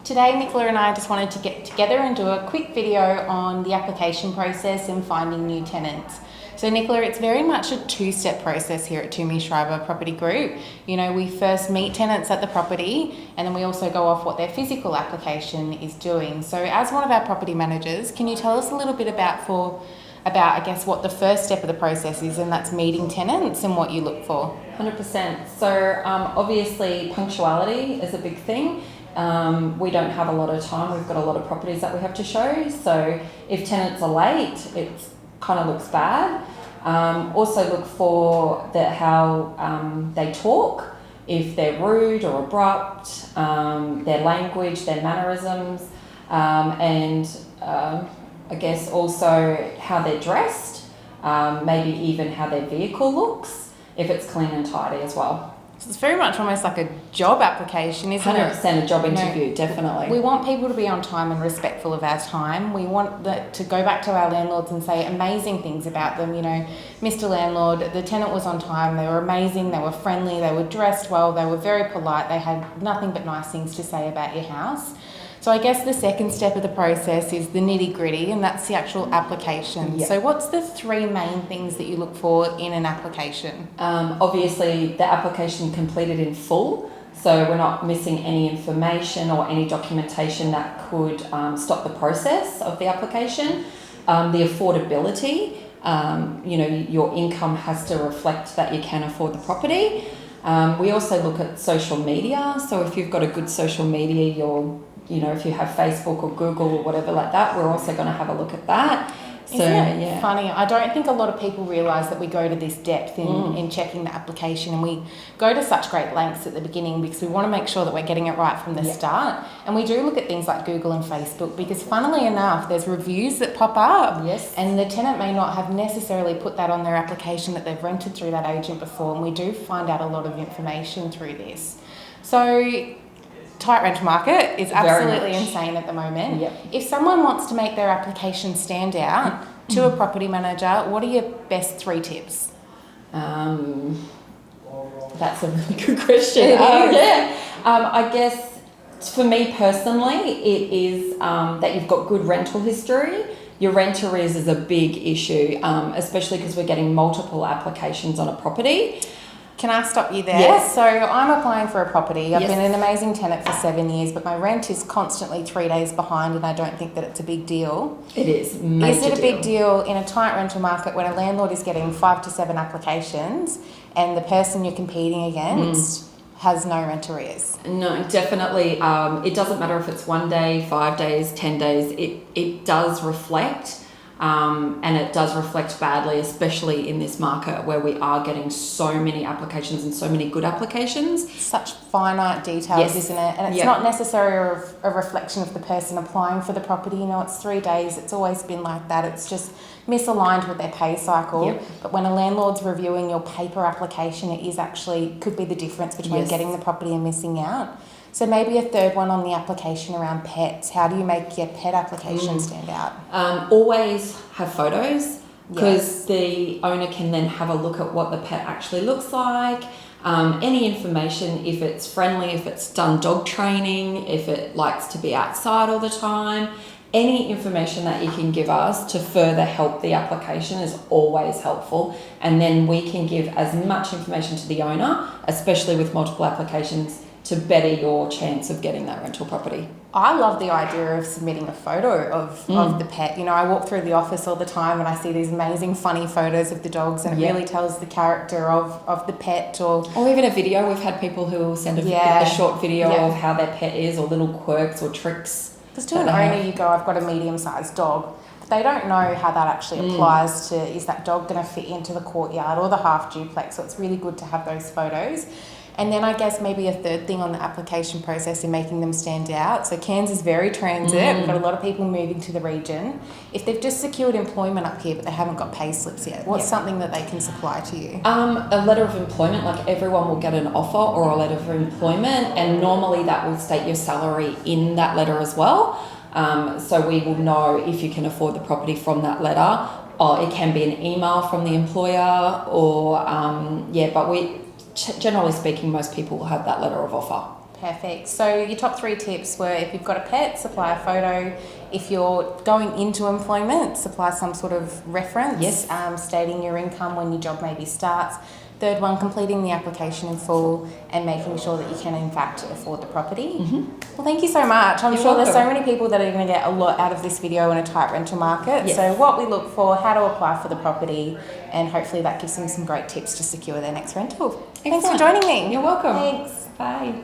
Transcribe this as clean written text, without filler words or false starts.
Today, Nicola and I just wanted to get together and do a quick video on the application process and finding new tenants. So Nicola, it's very much a two-step process here at Toomey Schreiber Property Group. You know, we first meet tenants at the property and then we also go off what their physical application is doing. So as one of our property managers, can you tell us a little bit about I guess what the first step of the process is, and that's meeting tenants and what you look for? 100%. So obviously punctuality is a big thing. We don't have a lot of time. We've got a lot of properties that we have to show. So if tenants are late, it kind of looks bad. Also look for how they talk, if they're rude or abrupt, their language, their mannerisms, and I guess also how they're dressed, maybe even how their vehicle looks, if it's clean and tidy as well. So it's very much almost like a job application, isn't it? 100% a job interview, definitely. We want people to be on time and respectful of our time. We want to go back to our landlords and say amazing things about them. You know, Mr. Landlord, the tenant was on time, they were amazing, they were friendly, they were dressed well, they were very polite, they had nothing but nice things to say about your house. So I guess the second step of the process is the nitty-gritty, and that's the actual application. Yep. So what's the three main things that you look for in an application? Obviously, the application completed in full, so we're not missing any information or any documentation that could stop the process of the application. The affordability, your income has to reflect that you can afford the property. We also look at social media, so if you've got a good social media, if you have Facebook or Google or whatever like that, we're also going to have a look at that. Isn't it funny? I don't think a lot of people realise that we go to this depth in checking the application, and we go to such great lengths at the beginning because we want to make sure that we're getting it right from the start. And we do look at things like Google and Facebook because, funnily enough, there's reviews that pop up. Yes. And the tenant may not have necessarily put that on their application that they've rented through that agent before, and we do find out a lot of information through this. So tight rental market is absolutely insane at the moment. Yep. If someone wants to make their application stand out to a property manager, what are your best 3 tips? That's a really good question. I guess for me personally, it is that you've got good rental history. Your rent arrears is a big issue, especially because we're getting multiple applications on a property. Can I stop you there? Yes. So I'm applying for a property. I've been an amazing tenant for 7 years, but my rent is constantly 3 days behind, and I don't think that it's a big deal. It is. Is it a big deal in a tight rental market when a landlord is getting 5 to 7 applications and the person you're competing against has no rent arrears? No, definitely. It doesn't matter if it's 1 day, 5 days, 10 days. It does reflect. And it does reflect badly, especially in this market where we are getting so many applications and so many good applications. Such finite details, isn't it? And it's not necessarily a reflection of the person applying for the property. You know, it's 3 days. It's always been like that. It's just misaligned with their pay cycle. Yep. But when a landlord's reviewing your paper application, it is actually could be the difference between getting the property and missing out. So maybe a third one on the application around pets. How do you make your pet application stand out? Always have photos because the owner can then have a look at what the pet actually looks like. Any information, if it's friendly, if it's done dog training, if it likes to be outside all the time. Any information that you can give us to further help the application is always helpful. And then we can give as much information to the owner, especially with multiple applications, to better your chance of getting that rental property. I love the idea of submitting a photo of the pet. You know, I walk through the office all the time and I see these amazing funny photos of the dogs, and it really tells the character of the pet. Or even a video. We've had people who will send a short video of how their pet is, or little quirks or tricks. Because to an owner you go, I've got a medium-sized dog. But they don't know how that actually applies to, is that dog going to fit into the courtyard or the half duplex? So it's really good to have those photos. And then I guess maybe a third thing on the application process in making them stand out. So Cairns is very transit. We've got a lot of people moving to the region. If they've just secured employment up here but they haven't got pay slips yet, what's something that they can supply to you? A letter of employment, like everyone will get an offer or a letter of employment, and normally that will state your salary in that letter as well. So we will know if you can afford the property from that letter. Or it can be an email from the employer, or but generally speaking, most people will have that letter of offer. Perfect. So your top 3 tips were, if you've got a pet, supply a photo. If you're going into employment, supply some sort of reference, Yes. stating your income when your job maybe starts. Third one, completing the application in full and making sure that you can in fact afford the property. Well, thank you so much. I'm You're sure there's so welcome. many people that are going to get a lot out of this video in a tight rental market. Yes. So what we look for, how to apply for the property, and hopefully that gives them some great tips to secure their next rental. Thanks for Excellent. joining me. You're welcome. Thanks. Bye.